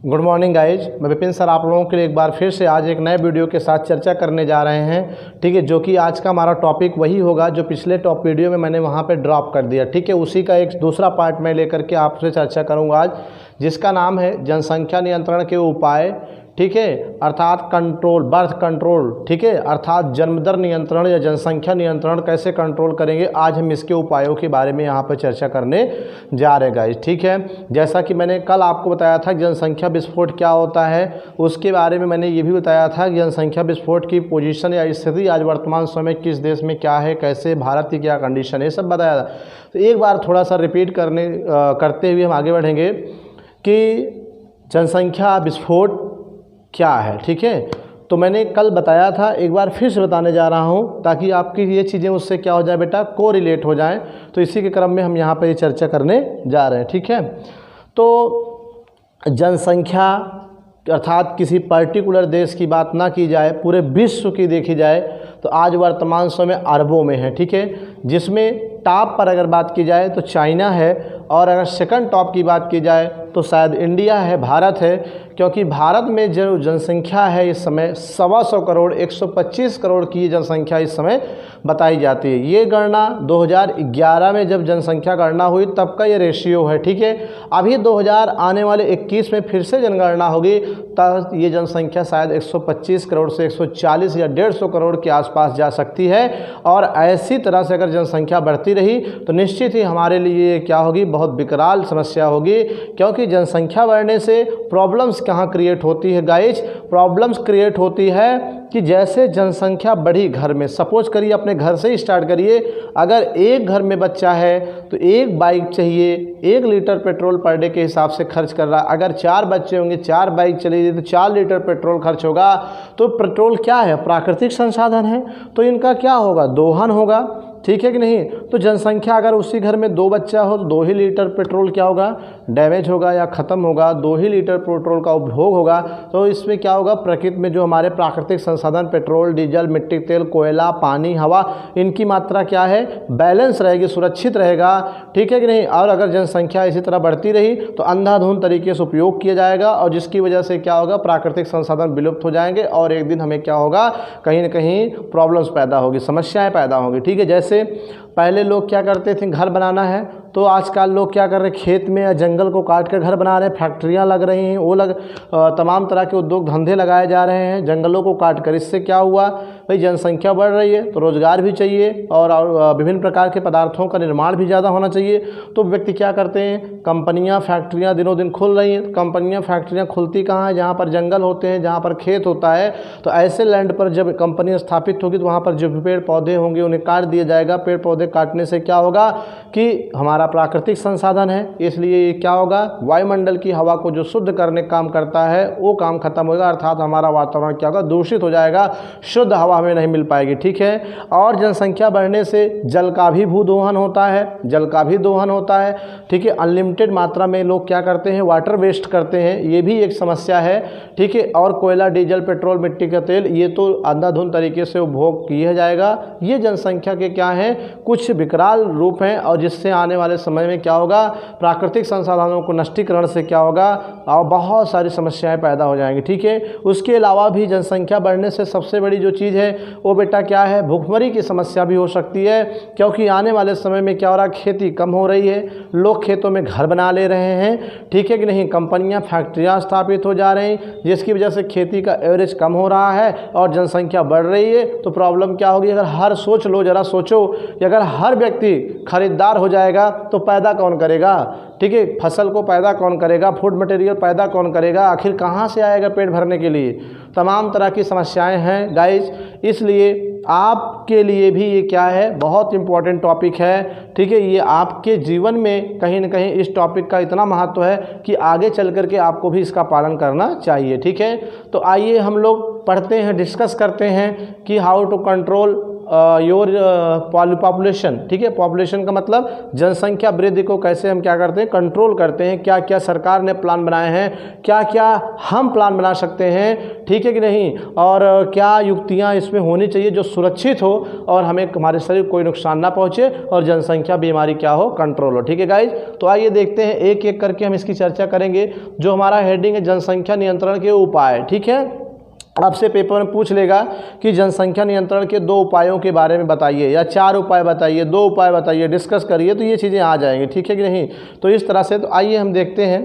Good morning guys, मैं Vipin sir आप लोगों के लिए एक बार फिर से आज एक नए वीडियो के साथ चर्चा करने जा रहे हैं। ठीक है, जो कि आज का हमारा टॉपिक वही होगा जो पिछले टॉप वीडियो में मैंने वहाँ पे ड्रॉप कर दिया। ठीक है, उसी का एक दूसरा पार्ट मैं लेकर के आपसे चर्चा करूँगा आज, जिसका नाम है जनसंख्या नियंत्रण के उपाय। ठीक है, अर्थात कंट्रोल, बर्थ कंट्रोल। ठीक है, अर्थात जन्मदर नियंत्रण या जनसंख्या नियंत्रण कैसे कंट्रोल करेंगे, आज हम इसके उपायों के बारे में यहाँ पर चर्चा करने जा रहे हैं गाइस। ठीक है, जैसा कि मैंने कल आपको बताया था जनसंख्या विस्फोट क्या होता है, उसके बारे में मैंने ये भी बताया था कि जनसंख्या विस्फोट की पोजीशन या स्थिति आज वर्तमान समय किस देश में क्या है, कैसे भारत की क्या कंडीशन है, सब बताया था। तो एक बार थोड़ा सा रिपीट करते हुए हम आगे बढ़ेंगे कि जनसंख्या विस्फोट क्या है। ठीक है, तो मैंने कल बताया था, एक बार फिर से बताने जा रहा हूं ताकि आपकी ये चीज़ें उससे क्या हो जाए बेटा, कोरिलेट हो जाएं। तो इसी के क्रम में हम यहाँ पर ये चर्चा करने जा रहे हैं। ठीक है, तो जनसंख्या अर्थात किसी पर्टिकुलर देश की बात ना की जाए, पूरे विश्व की देखी जाए तो आज वर्तमान समय अरबों में है। ठीक है, जिसमें टॉप पर अगर बात की जाए तो चाइना है, और अगर सेकंड टॉप की बात की जाए तो शायद इंडिया है, भारत है। क्योंकि भारत में जो जनसंख्या है इस समय 125 करोड़ 125 करोड़ की जनसंख्या इस समय बताई जाती है। ये गणना 2011 में जब जनसंख्या गणना हुई तब का ये रेशियो है। ठीक है, अभी 2000 आने वाले 21 में फिर से जनगणना होगी तब ये जनसंख्या शायद 125 करोड़ से 140 या 150 करोड़ के आसपास जा सकती है। और ऐसी तरह से अगर जनसंख्या बढ़ती रही तो निश्चित ही हमारे लिए क्या होगी, बहुत विकराल समस्या होगी। क्योंकि जनसंख्या बढ़ने से प्रॉब्लम्स कहाँ क्रिएट होती है गाइज, प्रॉब्लम्स क्रिएट होती है कि जैसे जनसंख्या बढ़ी घर में, सपोज करिए अपने घर से ही स्टार्ट करिए, अगर एक घर में बच्चा है तो एक बाइक चाहिए, 1 लीटर पेट्रोल पर डे के हिसाब से खर्च कर रहा है। अगर 4 बच्चे होंगे, 4 बाइक चलेगी तो 4 लीटर पेट्रोल खर्च होगा। तो पेट्रोल क्या है, प्राकृतिक संसाधन है, तो इनका क्या होगा, दोहन होगा। ठीक है कि नहीं। तो जनसंख्या अगर उसी घर में 2 बच्चा हो तो 2 ही लीटर पेट्रोल क्या होगा, डैमेज होगा या ख़त्म होगा, 2 ही लीटर पेट्रोल का उपभोग होगा। तो इसमें क्या होगा, प्रकृति में जो हमारे प्राकृतिक संसाधन पेट्रोल, डीजल, मिट्टी तेल, कोयला, पानी, हवा, इनकी मात्रा क्या है, बैलेंस रहेगी, सुरक्षित रहेगा। ठीक है कि नहीं। और अगर जनसंख्या इसी तरह बढ़ती रही तो अंधाधुंध तरीके से उपयोग किया जाएगा, और जिसकी वजह से क्या होगा, प्राकृतिक संसाधन विलुप्त हो जाएंगे और एक दिन हमें क्या होगा, कहीं ना कहीं प्रॉब्लम्स पैदा होगी, समस्याएं पैदा होंगी। ठीक है, जैसे पहले लोग क्या करते थे, घर बनाना है तो आजकल लोग क्या कर रहे हैं, खेत में या जंगल को काट कर घर बना रहे हैं, फैक्ट्रियां लग रही हैं, तमाम तरह के उद्योग धंधे लगाए जा रहे हैं जंगलों को काट कर। इससे क्या हुआ भाई, जनसंख्या बढ़ रही है तो रोज़गार भी चाहिए और विभिन्न प्रकार के पदार्थों का निर्माण भी ज़्यादा होना चाहिए। तो व्यक्ति क्या करते हैं, कंपनियां फैक्ट्रियां दिनों दिन खुल रही हैं। कंपनियां फैक्ट्रियां खुलती कहाँ है, जहाँ पर जंगल होते हैं, जहाँ पर खेत होता है। तो ऐसे लैंड पर जब कंपनियाँ स्थापित होगी तो वहाँ पर जो पेड़ पौधे होंगे उन्हें काट दिया जाएगा। पेड़ पौधे काटने से क्या होगा कि हमारा प्राकृतिक संसाधन है, इसलिए क्या होगा, वायुमंडल की हवा को जो शुद्ध करने का काम करता है वो काम खत्म होगा, अर्थात हमारा वातावरण क्या होगा, दूषित हो जाएगा, शुद्ध हवा हमें नहीं मिल पाएगी। ठीक है, और जनसंख्या बढ़ने से जल का भी भूदोहन होता है, जल का भी दोहन होता है। ठीक है, अनलिमिटेड मात्रा में लोग क्या करते हैं, वाटर वेस्ट करते हैं, ये भी एक समस्या है। ठीक है, और कोयला, डीजल, पेट्रोल, मिट्टी का तेल, ये तो अंधाधुंध तरीके से उपभोग किया जाएगा। ये जनसंख्या के क्या हैं, कुछ विकराल रूप हैं, और जिससे आने वाले समय में क्या होगा, प्राकृतिक संसाधनों को नष्टीकरण से क्या होगा, और बहुत सारी समस्याएं पैदा हो जाएंगी। ठीक है, उसके अलावा भी जनसंख्या बढ़ने से सबसे बड़ी जो चीज़ है वो बेटा क्या है, भूखमरी की समस्या भी हो सकती है। क्योंकि आने वाले समय में क्या हो रहा है, खेती कम हो रही है, लोग खेतों में घर बना ले रहे हैं। ठीक है कि नहीं, कंपनियां फैक्ट्रियां स्थापित हो जा रही हैं, जिसकी वजह से खेती का एवरेज कम हो रहा है और जनसंख्या बढ़ रही है। तो प्रॉब्लम क्या होगी, अगर सोच लो, जरा सोचो, अगर हर व्यक्ति खरीदार हो जाएगा तो पैदा कौन करेगा। ठीक है, फसल को पैदा कौन करेगा, फूड मटेरियल पैदा कौन करेगा, आखिर कहाँ से आएगा पेट भरने के लिए। तमाम तरह की समस्याएं हैं गाइज, इसलिए आपके लिए भी ये क्या है, बहुत इंपॉर्टेंट टॉपिक है। ठीक है, ये आपके जीवन में कहीं ना कहीं इस टॉपिक का इतना महत्व है कि आगे चल कर के आपको भी इसका पालन करना चाहिए। ठीक है, तो आइए हम लोग पढ़ते हैं, डिस्कस करते हैं कि how to control your population, ठीक है। पॉपुलेशन का मतलब जनसंख्या वृद्धि को कैसे हम क्या करते हैं, कंट्रोल करते हैं, क्या क्या सरकार ने प्लान बनाए हैं, क्या क्या हम प्लान बना सकते हैं, ठीक है कि नहीं, और क्या युक्तियाँ इसमें होनी चाहिए जो सुरक्षित हो और हमें हमारे शरीर को कोई नुकसान ना पहुँचे और जनसंख्या बीमारी क्या हो, कंट्रोल हो, ठीक है गाइज। तो आइए देखते हैं एक एक करके हम इसकी चर्चा करेंगे। जो हमारा हेडिंग है जनसंख्या नियंत्रण के उपाय, ठीक है। आपसे पेपर में पूछ लेगा कि जनसंख्या नियंत्रण के 2 उपायों के बारे में बताइए या 4 उपाय बताइए, 2 उपाय बताइए, डिस्कस करिए, तो ये चीज़ें आ जाएंगी, ठीक है कि नहीं। तो इस तरह से तो आइए हम देखते हैं,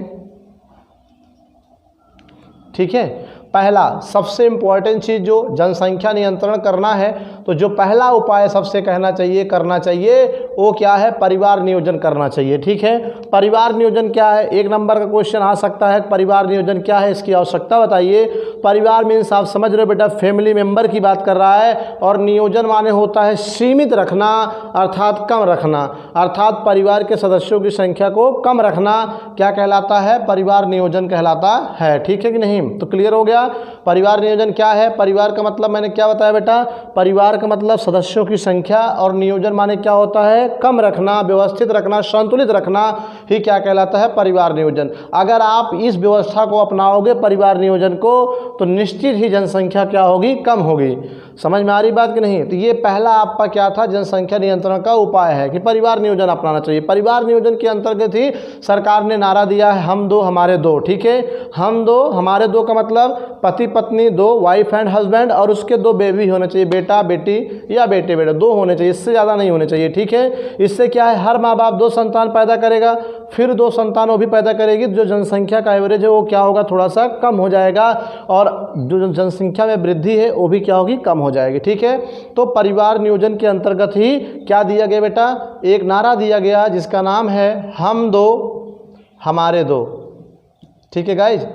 ठीक है। पहला सबसे इम्पॉर्टेंट चीज़ जो जनसंख्या नियंत्रण करना है, तो जो पहला उपाय सबसे कहना चाहिए, करना चाहिए, वो क्या है, परिवार नियोजन करना चाहिए, ठीक है। परिवार नियोजन क्या है, 1 नंबर का क्वेश्चन आ सकता है, परिवार नियोजन क्या है, इसकी आवश्यकता बताइए। परिवार मीन्स आप समझ रहे हो बेटा, फैमिली मेंबर की बात कर रहा है, और नियोजन माने होता है सीमित रखना, अर्थात कम रखना, अर्थात परिवार के सदस्यों की संख्या को कम रखना क्या कहलाता है, परिवार नियोजन कहलाता है, ठीक है कि नहीं। तो क्लियर हो गया। परिवार नियोजन क्या है, परिवार का मतलब मैंने क्या बताया बेटा, परिवार का मतलब सदस्यों की संख्या, और नियोजन माने क्या होता है, कम रखना, व्यवस्थित रखना, संतुलित रखना ही क्या कहलाता है, परिवार नियोजन। अगर आप इस व्यवस्था को अपनाओगे परिवार नियोजन को, तो निश्चित ही जनसंख्या क्या होगी, कम होगी। समझ में आ रही बात कि नहीं। तो ये पहला आपका क्या था, जनसंख्या नियंत्रण का उपाय है कि परिवार नियोजन अपनाना चाहिए। परिवार नियोजन के अंतर्गत ही सरकार ने नारा दिया है, हम दो हमारे दो, ठीक है। हम दो हमारे दो का मतलब पति पत्नी 2, वाइफ एंड हस्बैंड, और उसके 2 बेबी होने चाहिए, बेटा बेटी या बेटे बेटे, 2 होने चाहिए, इससे ज़्यादा नहीं होने चाहिए, ठीक है। इससे क्या है, हर माँ बाप 2 संतान पैदा करेगा, फिर 2 संतान वो भी पैदा करेगी, जो जनसंख्या का एवरेज है वो क्या होगा, थोड़ा सा कम हो जाएगा, और जो जनसंख्या में वृद्धि है वो भी क्या होगी, कम हो जाएगी, ठीक है। तो परिवार नियोजन के अंतर्गत ही क्या दिया गया बेटा, एक नारा दिया गया जिसका नाम है हम 2 हमारे 2, ठीक है गाइज,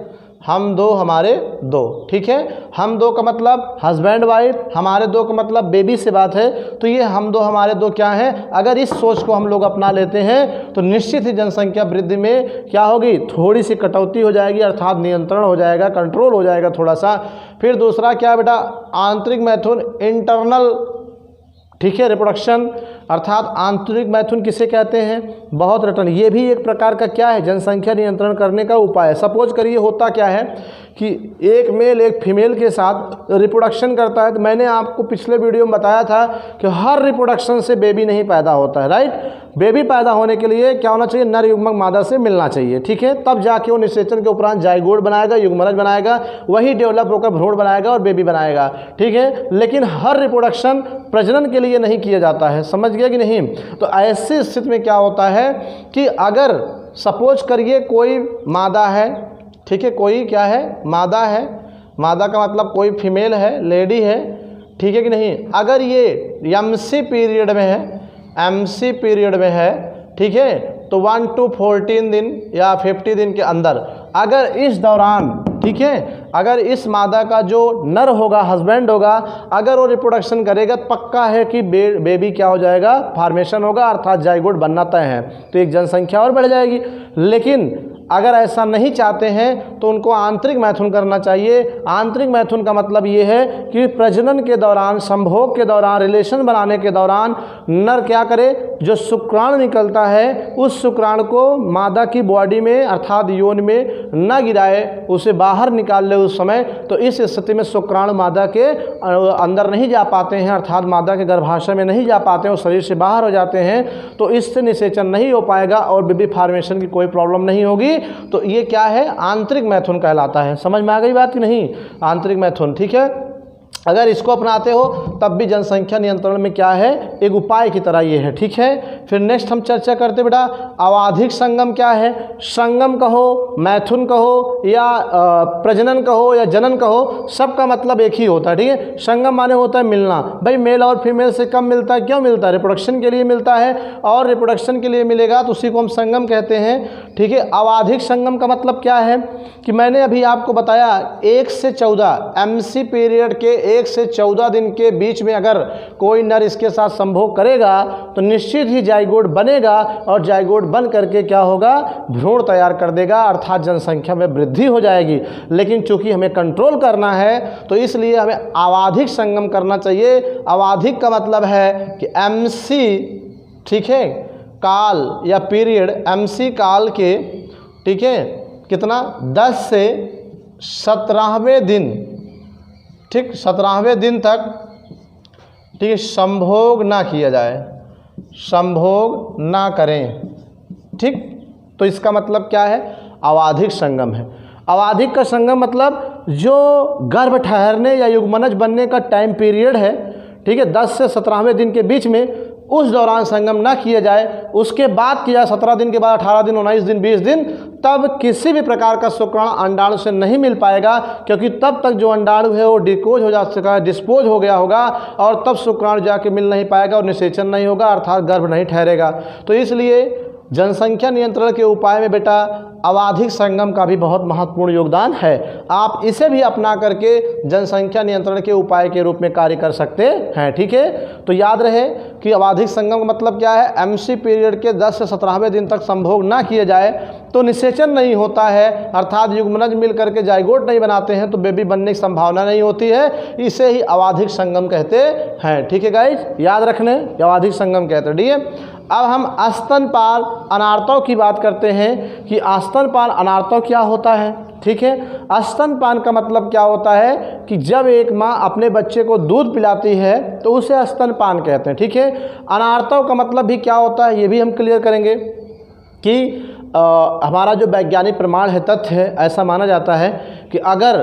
हम 2 हमारे 2, ठीक है। हम 2 का मतलब हस्बैंड वाइफ, हमारे 2 का मतलब बेबी से बात है। तो ये हम 2 हमारे 2 क्या है, अगर इस सोच को हम लोग अपना लेते हैं तो निश्चित ही जनसंख्या वृद्धि में क्या होगी, थोड़ी सी कटौती हो जाएगी, अर्थात नियंत्रण हो जाएगा, कंट्रोल हो जाएगा थोड़ा सा। फिर दूसरा क्या बेटा, आंतरिक मैथुन, इंटरनल, ठीक है, रिप्रोडक्शन, अर्थात आंतरिक मैथुन किसे कहते हैं, बहुत रटन, ये भी एक प्रकार का क्या है, जनसंख्या नियंत्रण करने का उपाय है। सपोज करिए होता क्या है कि एक मेल एक फीमेल के साथ रिप्रोडक्शन करता है, तो मैंने आपको पिछले वीडियो में बताया था कि हर रिप्रोडक्शन से बेबी नहीं पैदा होता है, राइट। बेबी पैदा होने के लिए क्या होना चाहिए, नर युग्मक मादा से मिलना चाहिए, ठीक है, तब जाके वो निषेचन के उपरांत जाइगोट बनाएगा, युग्मनज बनाएगा, वही डेवलप होकर भ्रूण बनाएगा और बेबी बनाएगा, ठीक है। लेकिन हर रिप्रोडक्शन प्रजनन के लिए नहीं किया जाता है, समझ गया कि नहीं। तो ऐसी स्थिति में क्या होता है कि अगर सपोज करिए कोई मादा है, ठीक है, कोई क्या है, मादा है, मादा का मतलब कोई फीमेल है, लेडी है, ठीक है कि नहीं। अगर ये एमसी पीरियड में है, एमसी पीरियड में है, ठीक है, तो 1 to 14 दिन या 50 दिन के अंदर अगर इस दौरान, ठीक है, अगर इस मादा का जो नर होगा, हस्बैंड होगा, अगर वो रिप्रोडक्शन करेगा, पक्का है कि बेबी क्या हो जाएगा, फॉर्मेशन होगा, अर्थात जाइगोट बनना तय है, तो एक जनसंख्या और बढ़ जाएगी। लेकिन अगर ऐसा नहीं चाहते हैं तो उनको आंतरिक मैथुन करना चाहिए। आंतरिक मैथुन का मतलब ये है कि प्रजनन के दौरान, संभोग के दौरान, रिलेशन बनाने के दौरान नर क्या करे, जो शुक्राणु निकलता है उस शुक्राणु को मादा की बॉडी में अर्थात योनि में न गिराए, उसे बाहर निकाल ले उस समय। तो इस स्थिति में शुक्राणु मादा के अंदर नहीं जा पाते हैं, अर्थात मादा के गर्भाशय में नहीं जा पाते हैं, वो शरीर से बाहर हो जाते हैं, तो इससे निषेचन नहीं हो पाएगा और बेबी फॉर्मेशन की कोई प्रॉब्लम नहीं होगी। तो ये क्या है, आंतरिक मैथुन कहलाता है। समझ में आ गई बात कि नहीं, आंतरिक मैथुन, ठीक है। अगर इसको अपनाते हो तब भी जनसंख्या नियंत्रण में क्या है, एक उपाय की तरह ये है, ठीक है। फिर नेक्स्ट हम चर्चा करते बेटा, अवाधिक संगम क्या है। संगम कहो, मैथुन कहो या प्रजनन कहो या जनन कहो, सबका मतलब एक ही होता है, ठीक है। संगम माने होता है मिलना, भाई मेल और फीमेल से कम मिलता है, क्यों मिलता है, रिप्रोडक्शन के लिए मिलता है, और रिप्रोडक्शन के लिए मिलेगा तो उसी को हम संगम कहते हैं, ठीक है। अवाधिक संगम का मतलब क्या है कि मैंने अभी आपको बताया 1 से 14 एमसी पीरियड के 1 से 14 दिन के बीच में अगर कोई नर इसके साथ संभोग करेगा तो निश्चित ही जाइगोट बनेगा और जाइगोट बन करके क्या होगा, भ्रूण तैयार कर देगा, अर्थात जनसंख्या में वृद्धि हो जाएगी। लेकिन चूंकि हमें कंट्रोल करना है तो इसलिए हमें अवाधिक संगम करना चाहिए। अवाधिक का मतलब है कि MC, ठीक है, काल या पीरियड, MC काल के, ठीक है, कितना 10 से 17वें दिन, ठीक, 17वें दिन तक, ठीक है, संभोग ना किया जाए, संभोग ना करें, ठीक। तो इसका मतलब क्या है, अवाधिक संगम है। अवाधिक का संगम मतलब जो गर्भ ठहरने या युग्मनज बनने का टाइम पीरियड है, ठीक है, 10 से 17वें दिन के बीच में, उस दौरान संगम ना किया जाए। उसके बाद किया 17 दिन के बाद 18 दिन, 19 दिन, 20 दिन, तब किसी भी प्रकार का शुक्राणु अंडाणु से नहीं मिल पाएगा, क्योंकि तब तक जो अंडाणु है वो डिकोज हो जा चुका है, डिस्पोज हो गया होगा, और तब शुक्राणु जाके मिल नहीं पाएगा और निषेचन नहीं होगा, अर्थात गर्भ नहीं ठहरेगा। तो इसलिए जनसंख्या नियंत्रण के उपाय में बेटा अवाधिक संगम का भी बहुत महत्वपूर्ण योगदान है। आप इसे भी अपना करके जनसंख्या नियंत्रण के उपाय के रूप में कार्य कर सकते हैं, ठीक है। तो याद रहे कि अवाधिक संगम का मतलब क्या है, MC पीरियड के 10 से 17वें दिन तक संभोग ना किए जाए तो निषेचन नहीं होता है, अर्थात युग्मनज मिल करके जाइगोट नहीं बनाते हैं, तो बेबी बनने की संभावना नहीं होती है। इसे ही अवाधिक संगम कहते हैं, ठीक है गाइज, याद रखने, अवाधिक संगम कहते हैं, ठीक है। अब हम स्तनपान अनार्तव की बात करते हैं कि स्तनपान अनार्तव क्या होता है, ठीक है। स्तनपान का मतलब क्या होता है कि जब एक माँ अपने बच्चे को दूध पिलाती है तो उसे स्तनपान कहते हैं, ठीक है। अनार्तव का मतलब भी क्या होता है ये भी हम क्लियर करेंगे कि हमारा जो वैज्ञानिक प्रमाण है, तथ्य है, ऐसा माना जाता है कि अगर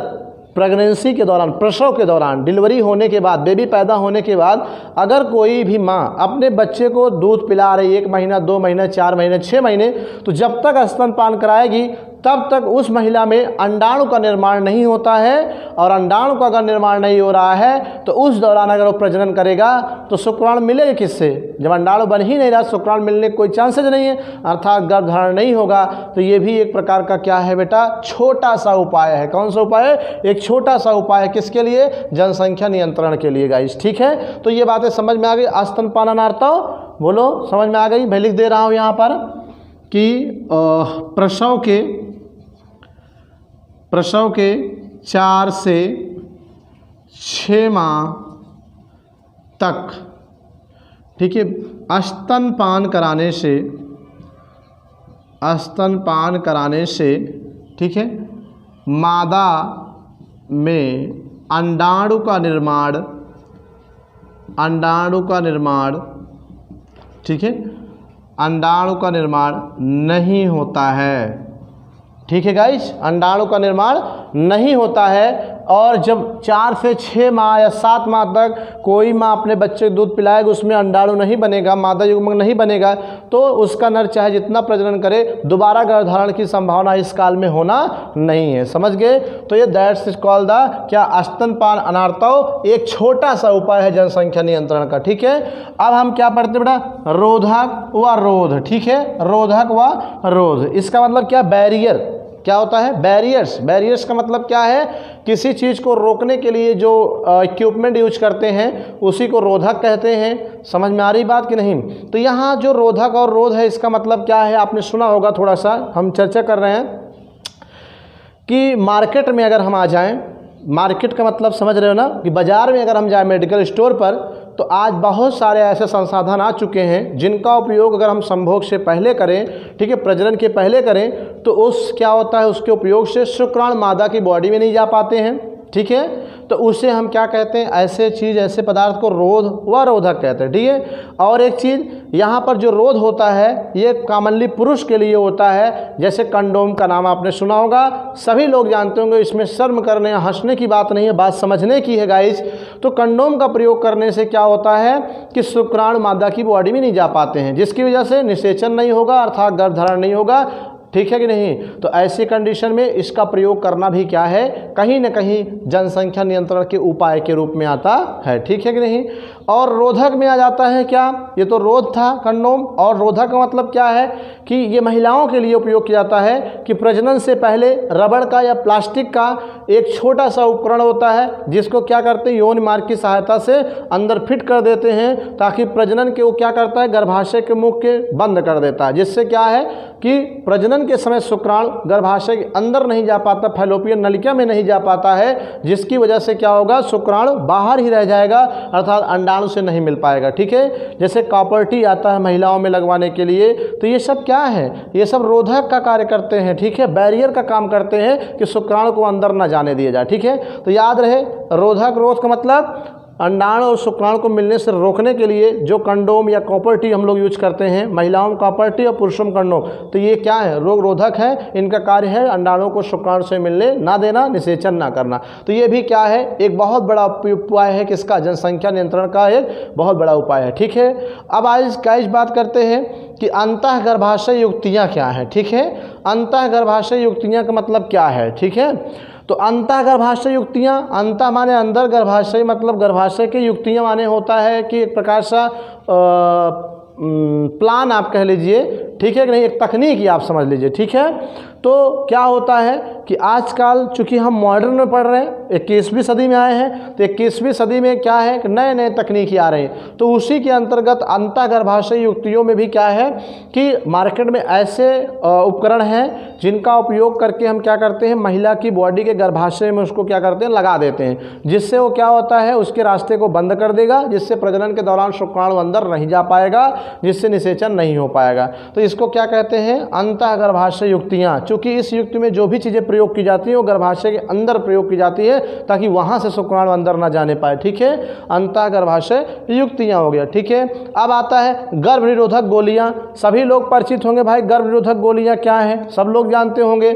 प्रेगनेंसी के दौरान, प्रसव के दौरान, डिलीवरी होने के बाद, बेबी पैदा होने के बाद अगर कोई भी माँ अपने बच्चे को दूध पिला रही 1 महीना, 2 महीने, 4 महीने, 6 महीने, तो जब तक स्तनपान कराएगी तब तक उस महिला में अंडाणु का निर्माण नहीं होता है, और अंडाणु का अगर निर्माण नहीं हो रहा है तो उस दौरान अगर वो प्रजनन करेगा तो शुक्राणु मिलेगा किससे, जब अंडाणु बन ही नहीं रहा, शुक्राणु मिलने के कोई चांसेज नहीं है, अर्थात गर्भधारण नहीं होगा। तो ये भी एक प्रकार का क्या है बेटा, छोटा सा उपाय है। कौन सा उपाय है, एक छोटा सा उपाय है, किसके लिए, जनसंख्या नियंत्रण के लिए गाइस, ठीक है। तो ये बातें समझ में आ गई। स्तनपान अनार्तव बोलो, समझ में आ गई। मैं लिख दे रहा हूँ यहाँ पर कि प्रसव के 4 से 6 माह तक, ठीक है, स्तनपान कराने से, ठीक है, मादा में अंडाणु का निर्माण, ठीक है, अंडाणु का निर्माण नहीं होता है, ठीक है गाइस, अंडाणु का निर्माण नहीं होता है। और जब 4 से 6 माह या 7 माह तक कोई माँ अपने बच्चे को दूध पिलाएगा, उसमें अंडाणु नहीं बनेगा, मादा युग्मक नहीं बनेगा, तो उसका नर चाहे जितना प्रजनन करे दोबारा गर्भधारण की संभावना इस काल में होना नहीं है। समझ गए। तो ये दैट्स इज कॉल्ड द क्या, स्तनपान अनार्तव एक छोटा सा उपाय है जनसंख्या नियंत्रण का, ठीक है। अब हम क्या पढ़ते बेटा, रोधक व रोध, ठीक है, रोधक व रोध। इसका मतलब क्या, बैरियर क्या होता है, बैरियर्स। बैरियर्स का मतलब क्या है, किसी चीज़ को रोकने के लिए जो इक्विपमेंट यूज करते हैं उसी को रोधक कहते हैं। समझ में आ रही बात कि नहीं। तो यहाँ जो रोधक और रोध है इसका मतलब क्या है, आपने सुना होगा, थोड़ा सा हम चर्चा कर रहे हैं कि मार्केट में अगर हम आ जाएं, मार्केट का मतलब समझ रहे हो ना, कि बाज़ार में अगर हम जाएं मेडिकल स्टोर पर, तो आज बहुत सारे ऐसे संसाधन आ चुके हैं जिनका उपयोग अगर हम संभोग से पहले करें, ठीक है, प्रजनन के पहले करें, तो उस क्या होता है, उसके उपयोग से शुक्राणु मादा की बॉडी में नहीं जा पाते हैं, ठीक है। तो उसे हम क्या कहते हैं, ऐसे चीज़, ऐसे पदार्थ को रोध व रोधक कहते हैं, ठीक है। और एक चीज़ यहाँ पर जो रोध होता है ये कॉमनली पुरुष के लिए होता है, जैसे कंडोम का नाम आपने सुना होगा, सभी लोग जानते होंगे, इसमें शर्म करने या हंसने की बात नहीं है, बात समझने की है गाइस। तो कंडोम का प्रयोग करने से क्या होता है कि शुक्राणु मादा की बॉडी में नहीं जा पाते हैं, जिसकी वजह से निषेचन नहीं होगा, अर्थात गर्भधारण नहीं होगा, ठीक है कि नहीं। तो ऐसी कंडीशन में इसका प्रयोग करना भी क्या है, कहीं न कहीं जनसंख्या नियंत्रण के उपाय के रूप में आता है, ठीक है कि नहीं। और रोधक में आ जाता है क्या, ये तो रोध था कंडोम, और रोधक का मतलब क्या है कि ये महिलाओं के लिए उपयोग किया जाता है कि प्रजनन से पहले रबड़ का या प्लास्टिक का एक छोटा सा उपकरण होता है जिसको क्या करते हैं, योनि मार्ग की सहायता से अंदर फिट कर देते हैं, ताकि प्रजनन के वो क्या करता है, गर्भाशय के मुख के बंद कर देता है, जिससे क्या है कि प्रजनन के समय शुक्राणु गर्भाशय के अंदर नहीं जा पाता, फैलोपियन नलिका में नहीं जा पाता है, जिसकी वजह से क्या होगा, शुक्राणु बाहर ही रह जाएगा, अर्थात अंडाणु से नहीं मिल पाएगा, ठीक है। जैसे कॉपर टी आता है महिलाओं में लगवाने के लिए, तो ये सब क्या है, ये सब रोधक का कार्य करते हैं, ठीक है, बैरियर का काम करते हैं कि शुक्राणु को अंदर न जाने दिया जाए, ठीक है। तो याद रहे, रोधक, रोध का मतलब अंडाणु और शुक्राणु को मिलने से रोकने के लिए जो कंडोम या कॉपर टी हम लोग यूज करते हैं, महिलाओं में कॉपर टी और पुरुषों में कंडोम, तो ये क्या है, रोग रोधक है। इनका कार्य है अंडाणु को शुक्राणु से मिलने ना देना, निषेचन ना करना। तो ये भी क्या है, एक बहुत बड़ा उपाय है किसका, जनसंख्या नियंत्रण का एक बहुत बड़ा उपाय है, ठीक है। अब आज बात करते हैं कि अंतःगर्भाशय युक्तियाँ क्या हैं, ठीक है। अंतःगर्भाशय युक्तियाँ का मतलब क्या है, ठीक है। तो अंतःगर्भाशय युक्तियाँ, अंतः माने अंदर, गर्भाशय मतलब गर्भाशय की युक्तियाँ माने होता है कि एक प्रकार सा प्लान आप कह लीजिए, ठीक है कि नहीं, एक तकनीक ही आप समझ लीजिए, ठीक है। तो क्या होता है कि आजकल चूँकि हम मॉडर्न में पढ़ रहे हैं, 21वीं सदी में आए हैं, तो 21वीं सदी में क्या है कि नए नए तकनीकी आ रहे हैं, तो उसी के अंतर्गत अंतःगर्भाशय युक्तियों में भी क्या है कि मार्केट में ऐसे उपकरण हैं जिनका उपयोग करके हम क्या करते हैं, महिला की बॉडी के गर्भाशय में उसको क्या करते हैं, लगा देते हैं, जिससे वो क्या होता है, उसके रास्ते को बंद कर देगा, जिससे प्रजनन के दौरान शुक्राणु अंदर नहीं जा पाएगा, जिससे निषेचन नहीं हो पाएगा। तो इसको क्या कहते हैं, अंतःगर्भाशय युक्तियाँ। चूँकि इस युक्ति में जो भी चीज़ें प्रयोग की जाती हैं वो गर्भाशय के अंदर प्रयोग की जाती है, ताकि वहाँ से शुक्राणु अंदर ना जाने पाए, ठीक है। अंतःगर्भाशय युक्तियाँ हो गया, ठीक है। अब आता है गर्भ निरोधक गोलियाँ। सभी लोग परिचित होंगे भाई, गर्भ निरोधक गोलियाँ क्या हैं, सब लोग जानते होंगे।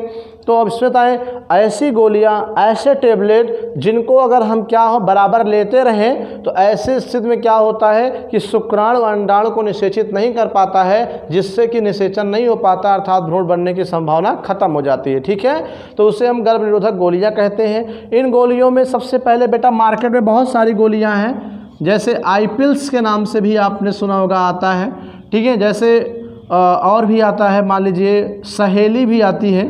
तो अब इसमें बताएं, ऐसी गोलियाँ, ऐसे टेबलेट जिनको अगर हम क्या हो बराबर लेते रहें, तो ऐसे स्थिति में क्या होता है कि शुक्राणु अंडाणु को निषेचित नहीं कर पाता है, जिससे कि निषेचन नहीं हो पाता, अर्थात भ्रूण बनने की संभावना खत्म हो जाती है, ठीक है। तो उसे हम गर्भ निरोधक गोलियाँ कहते हैं। इन गोलियों में सबसे पहले बेटा मार्केट में बहुत सारी गोलियाँ हैं, जैसे आईपिल्स के नाम से भी आपने सुना होगा, आता है, ठीक है। जैसे और भी आता है, मान लीजिए सहेली भी आती है,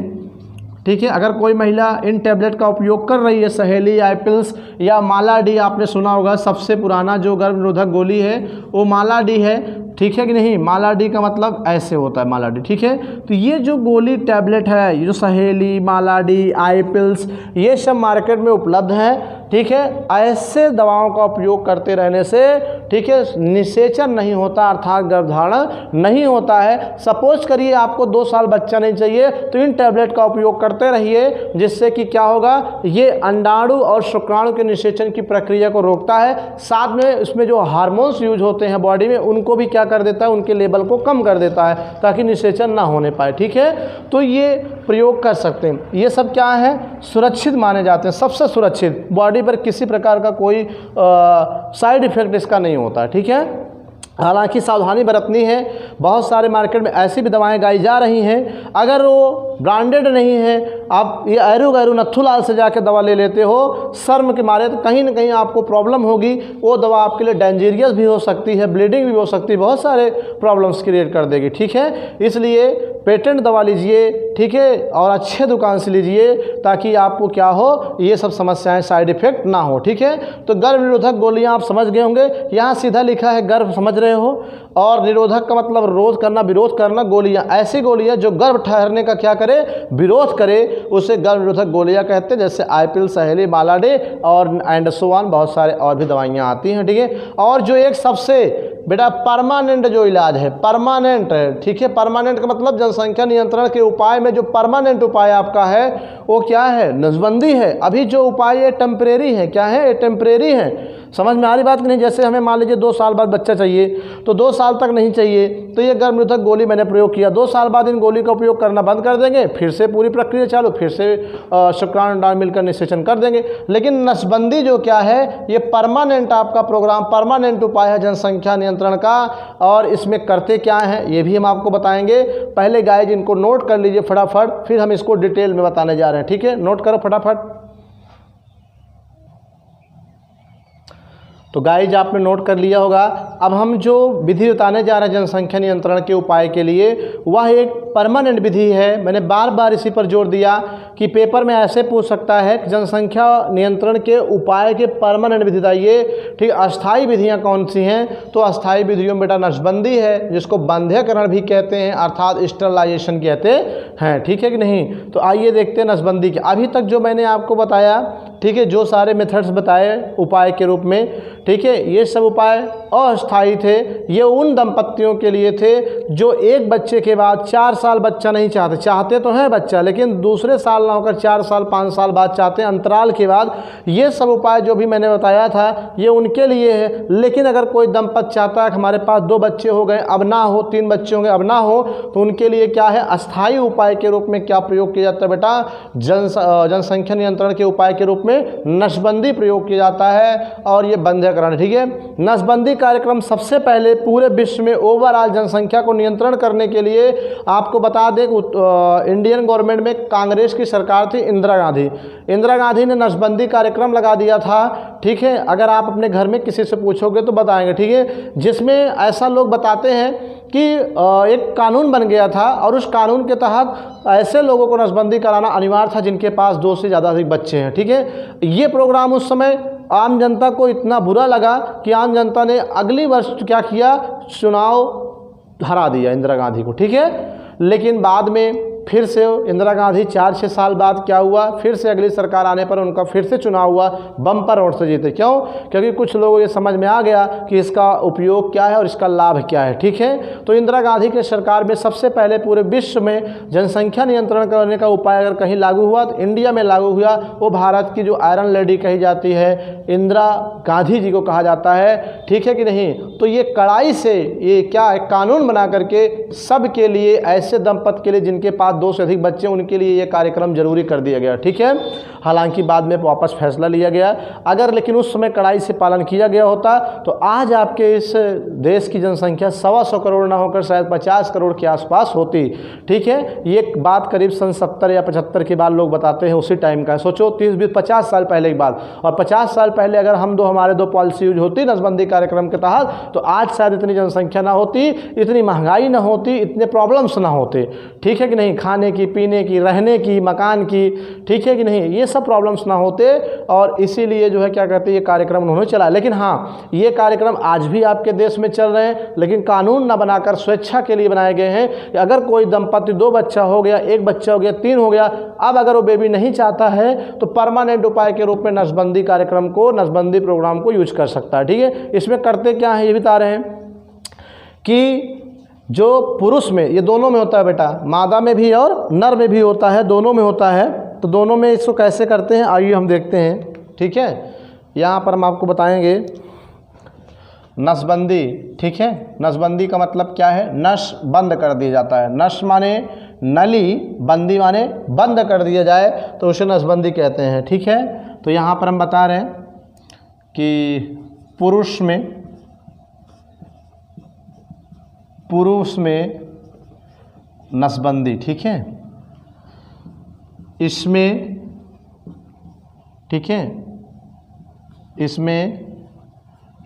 ठीक है। अगर कोई महिला इन टैबलेट का उपयोग कर रही है, सहेली, आईपिल्स या माला डी आपने सुना होगा, सबसे पुराना जो गर्भ निरोधक गोली है वो माला डी है, ठीक है कि नहीं। माला डी का मतलब ऐसे होता है, माला डी, ठीक है। तो ये जो गोली टैबलेट है, ये जो सहेली, माला डी, आईपिल्स, ये सब मार्केट में उपलब्ध है, ठीक है। ऐसे दवाओं का उपयोग करते रहने से, ठीक है, निषेचन नहीं होता, अर्थात गर्भधारण नहीं होता है। सपोज करिए आपको 2 साल बच्चा नहीं चाहिए, तो इन टैबलेट का उपयोग करते रहिए, जिससे कि क्या होगा, ये अंडाणु और शुक्राणु के निषेचन की प्रक्रिया को रोकता है। साथ में इसमें जो हार्मोन्स यूज होते हैं बॉडी में, उनको भी क्या कर देता है, उनके लेवल को कम कर देता है, ताकि निषेचन ना होने पाए, ठीक है। तो ये प्रयोग कर सकते हैं। ये सब क्या है, सुरक्षित माने जाते हैं, सबसे सुरक्षित, बॉडी पर किसी प्रकार का कोई साइड इफेक्ट इसका नहीं होता, ठीक है। हालांकि सावधानी बरतनी है, बहुत सारे मार्केट में ऐसी भी दवाएं गाई जा रही हैं, अगर वो ब्रांडेड नहीं है, आप ये एरू गैरू नथुलाल से जाके दवा ले लेते हो शर्म के मारे, तो कहीं ना कहीं आपको प्रॉब्लम होगी। वो दवा आपके लिए डेंजरियस भी हो सकती है, ब्लीडिंग भी हो सकती है, बहुत सारे प्रॉब्लम्स क्रिएट कर देगी, ठीक है। इसलिए पेटेंट दवा लीजिए, ठीक है, और अच्छे दुकान से लीजिए, ताकि आपको क्या हो, ये सब समस्याएं साइड इफेक्ट ना हो, ठीक है। तो गर्भ निरोधक गोलियां आप समझ गए होंगे, यहाँ सीधा लिखा है गर्भ, समझ रहे हो, और निरोधक का मतलब रोध करना, विरोध करना। गोलियां, ऐसी गोलियां जो गर्भ ठहरने का क्या करे, विरोध करे, उसे गर्भ निरोधक गोलियां कहते हैं। जैसे आईपिल, सहेली, मालाडे और एंडसोवान, बहुत सारे और भी दवाइयां आती हैं, ठीक है। और जो एक सबसे बेटा परमानेंट जो इलाज है, परमानेंट, ठीक है, परमानेंट का मतलब जनसंख्या नियंत्रण के उपाय में जो परमानेंट उपाय आपका है वो क्या है, नसबंदी है। अभी जो उपाय ये टेम्परेरी है, क्या है, ये टेम्परेरी है। समझ में आ रही बात कि नहीं। जैसे हमें मान लीजिए 2 साल बाद बच्चा चाहिए, तो 2 साल तक नहीं चाहिए, तो ये गर्भ निरोधक गोली मैंने प्रयोग किया, 2 साल बाद इन गोली का उपयोग करना बंद कर देंगे, फिर से पूरी प्रक्रिया चालू, फिर से शुक्राणु अंडाणु मिलकर निषेचन कर देंगे। लेकिन नसबंदी जो क्या है, ये परमानेंट आपका प्रोग्राम, परमानेंट उपाय है जनसंख्या नियंत्रण का। और इसमें करते क्या है ये भी हम आपको बताएंगे। पहले गाइस इनको नोट कर लीजिए फटाफट, फिर हम इसको डिटेल में बताने जा रहे हैं, ठीक है। नोट करो फटाफट। तो गाइज आपने नोट कर लिया होगा। अब हम जो विधि बताने जा रहे हैं जनसंख्या नियंत्रण के उपाय के लिए, वह एक परमानेंट विधि है। मैंने बार बार इसी पर जोर दिया कि पेपर में ऐसे पूछ सकता है कि जनसंख्या नियंत्रण के उपाय के परमानेंट विधि बताइए। ठीक, अस्थायी विधियां कौन सी हैं? तो अस्थायी विधियों में बेटा नसबंदी है, जिसको बंध्यकरण भी कहते हैं, अर्थात स्टरलाइजेशन कहते हैं। ठीक है कि नहीं? तो आइए देखते हैं नसबंदी के। अभी तक जो मैंने आपको बताया, ठीक है, जो सारे मेथड्स बताए उपाय के रूप में, ठीक है, ये सब उपाय अस्थायी थे। ये उन दंपत्तियों के लिए थे जो एक बच्चे के बाद 4 साल बच्चा नहीं चाहते, चाहते तो हैं बच्चा, लेकिन दूसरे साल ना होकर 4 साल 5 साल बाद चाहते हैं, अंतराल के बाद। ये सब उपाय जो भी मैंने बताया था ये उनके लिए है। लेकिन अगर कोई दंपत्ति चाहता है कि हमारे पास 2 बच्चे हो गए अब ना हो, 3 बच्चे होंगे अब ना हो, तो उनके लिए क्या है, अस्थायी उपाय के रूप में क्या प्रयोग किया जाता है बेटा? जनसंख्या नियंत्रण के उपाय के रूप में नसबंदी प्रयोग किया जाता है, और ये बंध्यकरण। ठीक है, नसबंदी कार्यक्रम सबसे पहले पूरे विश्व में ओवरऑल जनसंख्या को नियंत्रण करने के लिए, आपको बता दें इंडियन गवर्नमेंट में कांग्रेस की सरकार थी, इंदिरा गांधी ने नसबंदी कार्यक्रम लगा दिया था। ठीक है, अगर आप अपने घर में किसी से पूछोगे तो बताएंगे। ठीक है, जिसमें ऐसा लोग बताते हैं कि एक कानून बन गया था, और उस कानून के तहत ऐसे लोगों को नसबंदी कराना अनिवार्य था जिनके पास 2 से ज़्यादा अधिक बच्चे हैं। ठीक है, ये प्रोग्राम उस समय आम जनता को इतना बुरा लगा कि आम जनता ने अगली वर्ष क्या किया, चुनाव हरा दिया इंदिरा गांधी को। ठीक है, लेकिन बाद में फिर से इंदिरा गांधी 4-6 साल बाद क्या हुआ, फिर से अगली सरकार आने पर उनका फिर से चुनाव हुआ, बम्पर वोट से जीते। क्यों? क्योंकि कुछ लोगों को ये समझ में आ गया कि इसका उपयोग क्या है और इसका लाभ क्या है। ठीक है, तो इंदिरा गांधी के सरकार में सबसे पहले पूरे विश्व में जनसंख्या नियंत्रण करने का उपाय अगर कहीं लागू हुआ तो इंडिया में लागू हुआ। वो भारत की जो आयरन लेडी कही जाती है, इंदिरा गांधी जी को कहा जाता है। ठीक है कि नहीं? तो ये कड़ाई से ये क्या है, कानून बना करके सब के लिए, ऐसे दंपत्ति के लिए जिनके पास 2 से अधिक बच्चे, उनके लिए ये कार्यक्रम जरूरी कर दिया गया। ठीक है, हालांकि बाद में वापस फैसला लिया गया। अगर लेकिन उस समय कड़ाई से पालन किया गया होता तो आज आपके इस देश की जनसंख्या 125 करोड़ ना होकर शायद 50 करोड़ के आसपास होती। ठीक है, ये बात करीब सन 70 या 75 के बाद लोग बताते हैं, उसी टाइम का है। सोचो 30-50 साल पहले की बात, और 50 साल पहले अगर हमारे 2 पॉलिसी यूज होती नसबंदी कार्यक्रम के तहत, तो आज शायद इतनी जनसंख्या ना होती, इतनी महंगाई ना होती, इतने प्रॉब्लम्स ना होते। ठीक है कि नहीं? खाने की, पीने की, रहने की, मकान की, ठीक है कि नहीं, ये सब प्रॉब्लम्स ना होते। और इसीलिए जो है क्या कहते हैं, ये कार्यक्रम उन्होंने चला। लेकिन हाँ, ये कार्यक्रम आज भी आपके देश में चल रहे हैं, लेकिन कानून ना बनाकर स्वेच्छा के लिए बनाए गए हैं कि अगर कोई दंपत्ति 2 बच्चा हो गया, 1 बच्चा हो गया, 3 हो गया, अब अगर वो बेबी नहीं चाहता है तो परमानेंट उपाय के रूप में नसबंदी कार्यक्रम को, नसबंदी प्रोग्राम को यूज कर सकता है। ठीक है, इसमें करते क्या है ये बता रहे हैं कि जो पुरुष में, ये दोनों में होता है बेटा, मादा में भी और नर में भी होता है, दोनों में होता है। तो दोनों में इसको कैसे करते हैं आइए हम देखते हैं। ठीक है, यहाँ पर हम आपको बताएंगे नसबंदी। ठीक है, नसबंदी का मतलब क्या है? नस बंद कर दिया जाता है। नस माने नली, बंदी माने बंद कर दिया जाए, तो उसे नसबंदी कहते हैं। ठीक है, तो यहाँ पर हम बता रहे हैं कि पुरुष में नसबंदी। ठीक है, इसमें, ठीक है, इसमें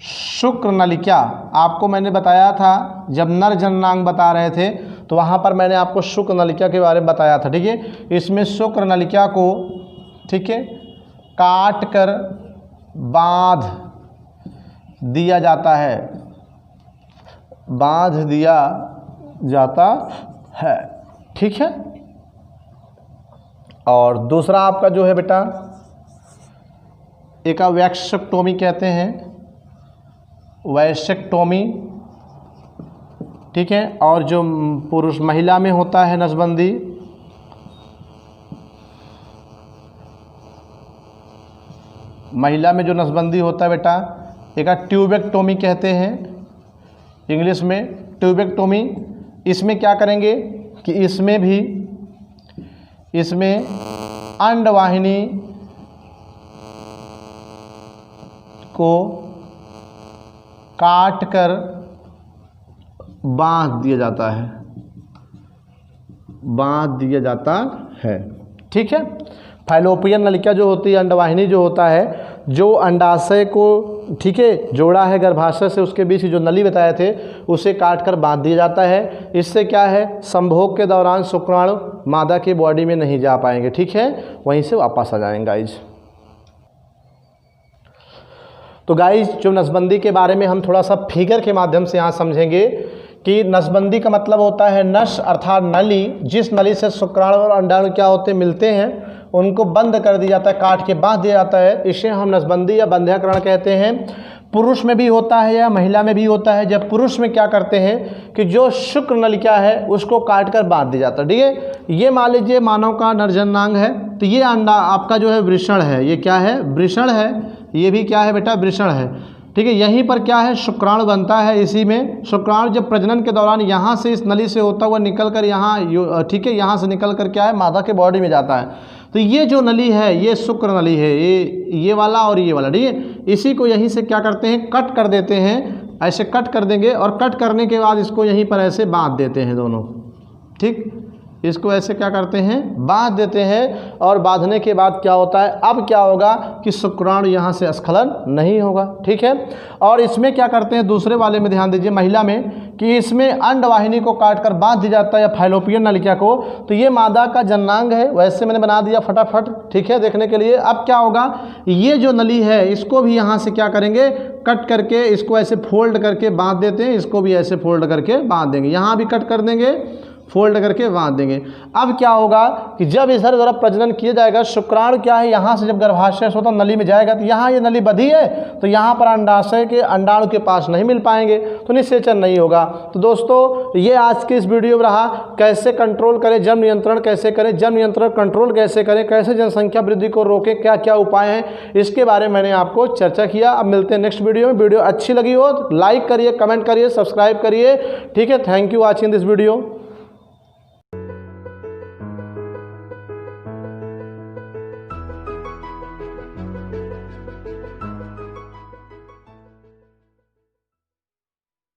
शुक्र नलिका, आपको मैंने बताया था जब नर जननांग बता रहे थे तो वहाँ पर मैंने आपको शुक्र नलिका के बारे में बताया था। ठीक है, इसमें शुक्र नलिका को, ठीक है, काट कर बांध दिया जाता है, बांध दिया जाता है। ठीक है, और दूसरा आपका जो है बेटा, एक वैक्सेक्टोमी कहते हैं, वैक्सेक्टोमी। ठीक है, और जो पुरुष महिला में होता है नसबंदी, महिला में जो नसबंदी होता है बेटा, एक ट्यूबेक्टोमी कहते हैं, इंग्लिश में ट्यूबेक्टोमी। इसमें क्या करेंगे कि इसमें अंडवाहिनी को काट कर बांध दिया जाता है, बांध दिया जाता है। ठीक है, फैलोपियन नलिका जो होती है, अंडवाहिनी जो होता है, जो अंडाशय को ठीक है जोड़ा है गर्भाशय से, उसके बीच जो नली बताए थे उसे काट कर बांध दिया जाता है। इससे क्या है, संभोग के दौरान शुक्राणु मादा की बॉडी में नहीं जा पाएंगे, ठीक है, वहीं से वापस आ जाएंगे गाइज। तो गाइज जो नसबंदी के बारे में हम थोड़ा सा फिगर के माध्यम से यहाँ समझेंगे कि नसबंदी का मतलब होता है नस अर्थात नली, जिस नली से शुक्राणु और अंडाणु क्या होते हैं, मिलते हैं, उनको बंद कर दिया जाता है, काट के बांध दिया जाता है। इसे हम नसबंदी या बंध्याकरण कहते हैं। पुरुष में भी होता है या महिला में भी होता है। जब पुरुष में क्या करते हैं कि जो शुक्र नलिका है उसको काट कर बांध दिया जाता है, ठीक है। ये मान लीजिए मानव का नरजननांग है, तो ये अंडा आपका जो है वृषण है, ये क्या है, वृषण है, ये भी क्या है बेटा, वृषण है, ठीक है। यहीं पर क्या है, शुक्राणु बनता है। इसी में शुक्राणु जब प्रजनन के दौरान यहाँ से इस नली से होता हुआ निकल कर यहाँ, ठीक है, यहाँ से निकल कर क्या है, मादा के बॉडी में जाता है। तो ये जो नली है ये शुक्र नली है, ये वाला और ये वाला, ठीक है। इसी को यहीं से क्या करते हैं, कट कर देते हैं, ऐसे कट कर देंगे और कट करने के बाद इसको यहीं पर ऐसे बांध देते हैं दोनों, ठीक, इसको ऐसे क्या करते हैं, बांध देते हैं। और बांधने के बाद क्या होता है, अब क्या होगा कि शुक्राणु यहाँ से स्खलन नहीं होगा, ठीक है। और इसमें क्या करते हैं, दूसरे वाले में ध्यान दीजिए, महिला में, कि इसमें अंडवाहिनी को काट कर बांध दिया जाता है या फैलोपियन नलिका को। तो ये मादा का जननांग है, वैसे मैंने बना दिया फटाफट, ठीक है, देखने के लिए। अब क्या होगा, ये जो नली है इसको भी यहाँ से क्या करेंगे, कट करके इसको ऐसे फोल्ड करके बांध देते हैं, इसको भी ऐसे फोल्ड करके बांध देंगे, यहाँ भी कट कर देंगे, फोल्ड करके बांध देंगे। अब क्या होगा कि जब इधर उधर प्रजनन किया जाएगा, शुक्राणु क्या है, यहाँ से जब गर्भाशय से होता नली में जाएगा, तो यहाँ ये नली बधी है, तो यहाँ पर अंडाशय के अंडाणु के पास नहीं मिल पाएंगे, तो निषेचन नहीं होगा। तो दोस्तों ये आज के इस वीडियो में रहा, कैसे कंट्रोल करें, जन्म नियंत्रण कैसे करें, जन्म नियंत्रण कंट्रोल कैसे करें, कैसे जनसंख्या वृद्धि को रोकें, क्या क्या उपाय हैं, इसके बारे में मैंने आपको चर्चा किया। अब मिलते हैं नेक्स्ट वीडियो में। वीडियो अच्छी लगी हो तो लाइक करिए, कमेंट करिए, सब्सक्राइब करिए, ठीक है। Thank you watching this video.